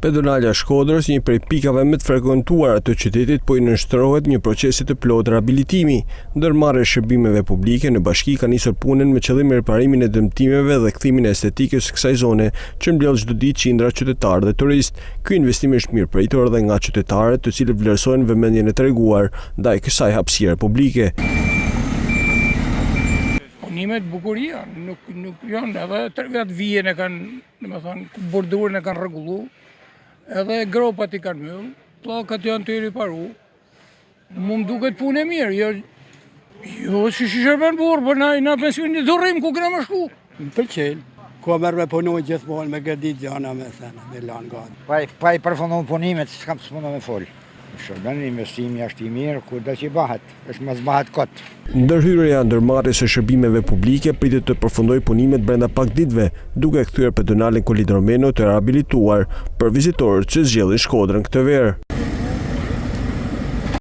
Pedonala Shkodrës, një prej pikave më të frekuentuara të qytetit, po i nënshtrohet një procesi të plotë rihabilitimi. Ndërmarrja e shërbimeve publike në bashki ka nisur punën me qëllim riparimin e dëmtimeve dhe kthimin e estetikës kësaj zone që mbjell çdo ditë qindra qytetarë dhe turistë. Ky investim është mirëpritur edhe nga qytetarët, të cilët vlerësojnë vëmendjen e treguar ndaj kësaj hapësire publike. Punimet bukuria, nuk janë, edhe 3 vjet vijen e kanë, domethënë bordurën e kanë rregullu, edhe gropat i kanë mbyll, pllakat janë të riparu. Mu më duket punë e mirë, jo si shërben burr, po na pensionit dhurrim ku kena më shku. Më pëlqen. Ko merr me punu gjithmonë me gëdit gjana me thënë, me lanë gati. Pa i përfundon punimet, s'kam të s'mundon me fol. Shërben investimi është i mirë, kudo që bëhet, është mos bëhet kot. Ndërhyrja ndërmarrjes së shërbimeve publike pritet të përfundojë punimet brenda pak ditëve, duke kthyer pedonalen Kolid Romeno të rihabilituar për vizitorët që zgjedhin Shkodrën këtë verë.